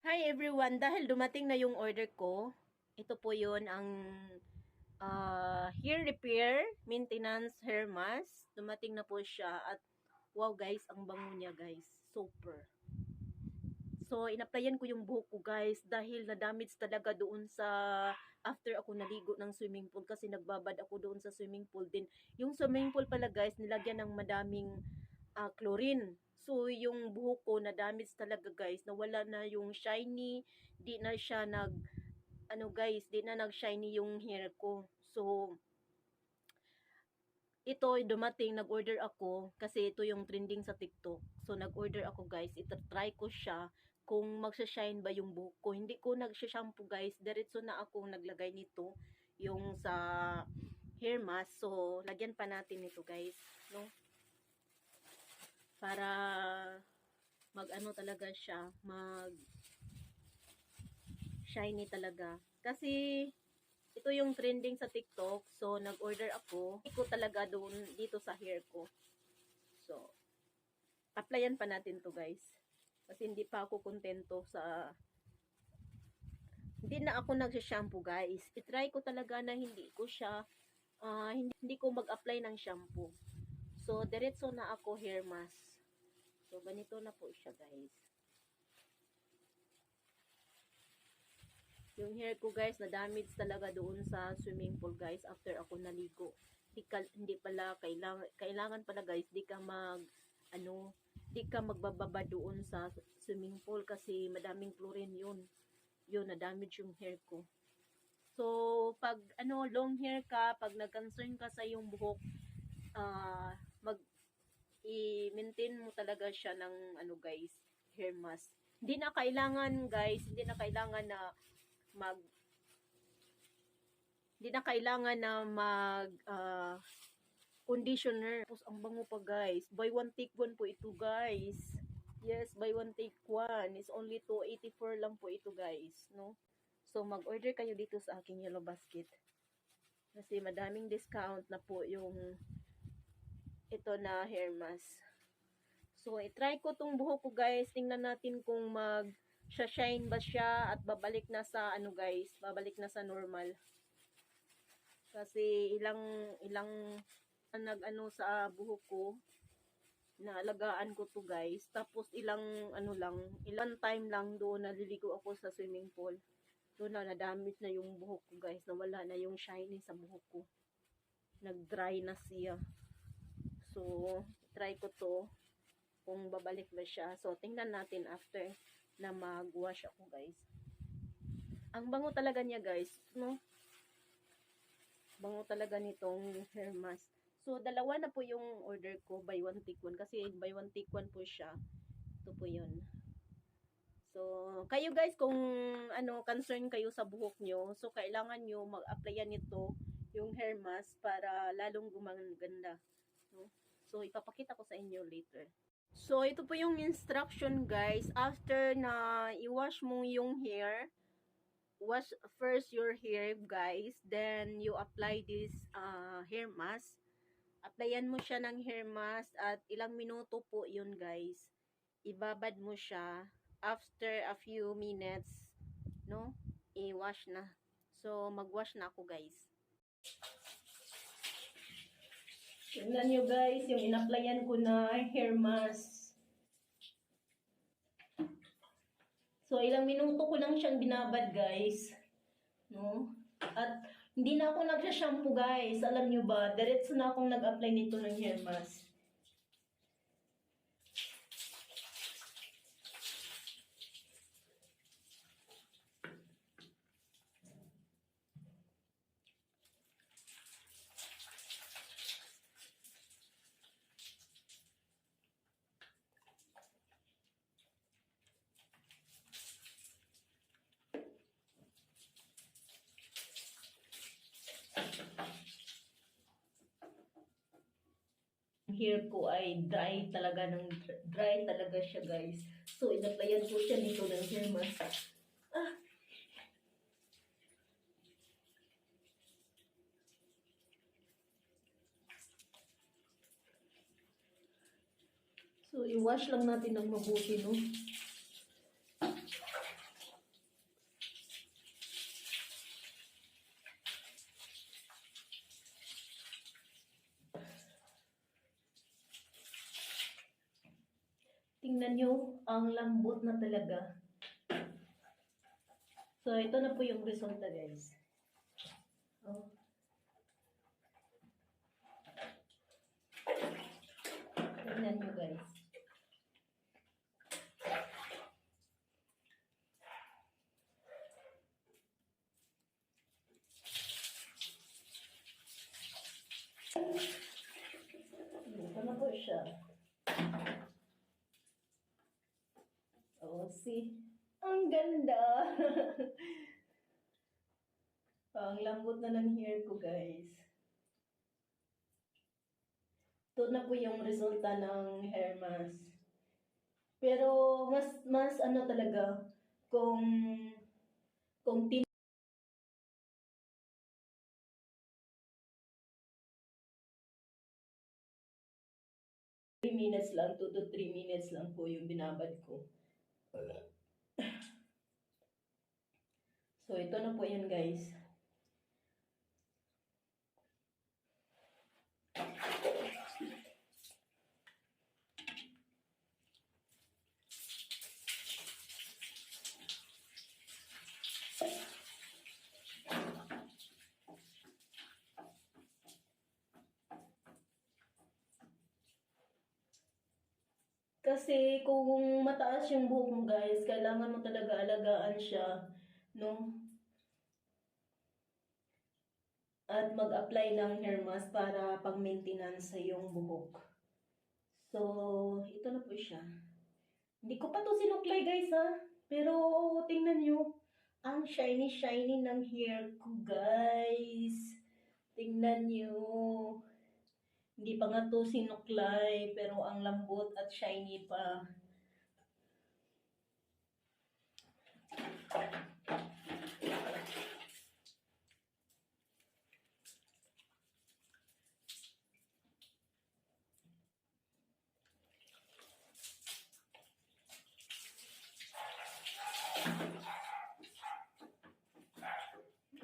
Hi everyone, dahil dumating na yung order ko, ito po yun ang hair repair, maintenance hair mask. Dumating na po siya at wow guys, ang bango niya guys, super. So, inapplyan ko yung buhok ko guys dahil na-damage talaga doon sa after ako naligo ng swimming pool kasi nagbabad ako doon sa swimming pool din. Yung swimming pool pala guys, nilagyan ng madaming chlorine. So, yung buhok ko na-damage talaga guys, nawala na yung shiny, di na siya di na nag-shiny yung hair ko. So, ito dumating, nag-order ako kasi ito yung trending sa TikTok. So nag-order ako guys, ita-try ko siya kung magsa-shine ba yung buhok ko. Hindi ko nag-shampoo guys, diretso na ako naglagay nito yung sa hair mask. So lagyan pa natin ito guys, no? Para mag-ano talaga siya, mag shiny talaga. Kasi ito yung trending sa TikTok. So, nag-order ako. Iko talaga doon dito sa hair ko. So, applyan pa natin to guys. Kasi hindi pa ako kontento sa... Hindi na ako nagsha-shampoo guys. I-try ko talaga na hindi ko siya... hindi ko mag-apply ng shampoo. So, diretso na ako hair mask. So, ganito na po siya guys. Yung hair ko guys, na-damage talaga doon sa swimming pool guys after ako naligo. Hindi pala kailangan pala guys, di ka magbababa doon sa swimming pool kasi madaming chlorine yun. Yun, na-damage yung hair ko. So, pag long hair ka, pag nag-concern ka sa yung buhok, i-maintain mo talaga siya ng guys, hair mask. Hindi na kailangan guys, hindi na kailangan na mag conditioner. Tapos ang bango pa guys. Buy one take one po ito guys. Yes, buy one take one. It's only 284 lang po ito guys, no? So mag-order kayo dito sa aking Yellow Basket. Kasi madaming discount na po yung ito na hair mask. So i-try ko tong buhok ko guys. Tingnan natin kung shine ba siya at babalik na sa babalik na sa normal. Kasi ilang sa buhok ko, naalagaan ko to guys. Tapos ilang time lang doon naliligo ako sa swimming pool. Doon na nadamage na yung buhok ko guys, nawala na yung shiny sa buhok ko. Nag-dry na siya. So, try ko to kung babalik ba siya. So, tingnan natin after na mag-wash ako guys. Ang bango talaga niya guys, no? Bango talaga nitong hair mask. So, dalawa na po yung order ko, buy one take one. Kasi buy one take one po siya. Ito po yun. So, kayo guys, kung concern kayo sa buhok nyo, so kailangan nyo mag-applyan nito, yung hair mask, para lalong gumaganda. No? So, ipapakita ko sa inyo later. So, ito po yung instruction guys. After na i-wash mo yung hair, wash first your hair guys, then you apply this hair mask. Applyan mo siya ng hair mask at ilang minuto po yun guys. Ibabad mo siya. After a few minutes, no, i-wash na. So, mag-wash na ako guys. Tingnan nyo guys, yung in-applyan ko na hair mask. So, ilang minuto ko lang siyang binabad guys. No? At hindi na ako nagsha-shampoo guys. Alam nyo ba, diretso na akong nag-apply nito ng hair mask. Hair ko ay dry talaga siya guys. So, inaplayan ko siya nito ng hair mask. So, i-wash lang natin ng mabuti, no? tingnan nyo, ang lambot na talaga. So, ito na po yung resulta, guys. Oh. Tingnan nyo, guys. Ito na po siya. Oh, see? Ang ganda! Ang lambot na ng hair ko, guys. Ito na po yung resulta ng hair mask. Pero, mas ano talaga, kung 3 minutes lang, 2 to 3 minutes lang po yung binabad ko. So, ito na po yun, guys. Kasi kung mataas yung buhok mo, guys, kailangan mo talaga alagaan siya, no? At mag-apply ng hair mask para pang-maintenance sa iyong buhok. So, ito na po siya. Hindi ko pa to sinuklay, guys, ha? Pero, tingnan nyo. Ang shiny-shiny ng hair ko, guys. Tingnan nyo. Hindi pa nga to sinuklay, pero ang lambot at shiny pa.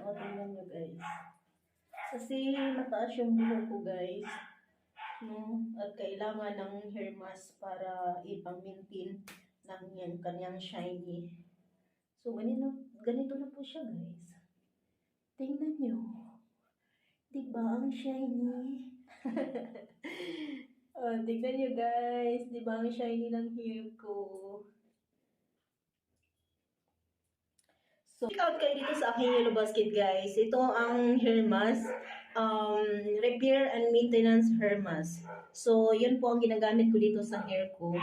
O, tingnan nyo, guys. Kasi mataas yung buhok ko, guys. No? At kailangan ng hair mask para ipang-maintain ng yan, kanyang shiny. So, ganito na po siya, guys. Tingnan nyo. Diba ang shiny? Tingnan nyo, guys. Diba ang shiny ng hair ko? So, check out kayo dito sa aking Yellow Basket, guys. Ito ang hair mask. Repair and maintenance hair mask. So, yun po ang ginagamit ko dito sa hair ko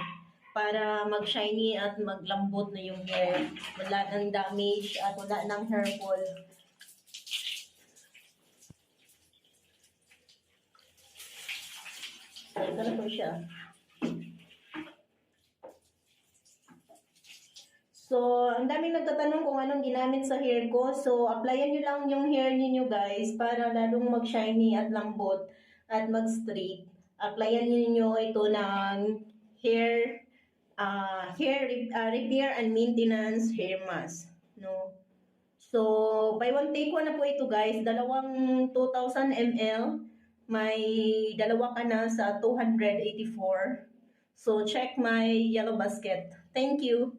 para mag-shiny at maglambot na yung hair. Wala ng damage at wala ng hair fall. So, ito na po siya. So, ang daming nagtatanong kung anong ginamit sa hair ko. So, applyan nyo lang yung hair niyo guys para lalong mag-shiny at lambot at mag-straight. Applyan niyo ito ng hair repair and maintenance hair mask. No? So, buy one take one na po ito guys. Dalawang 2,000 ml. May dalawa ka na sa 284. So, check my Yellow Basket. Thank you.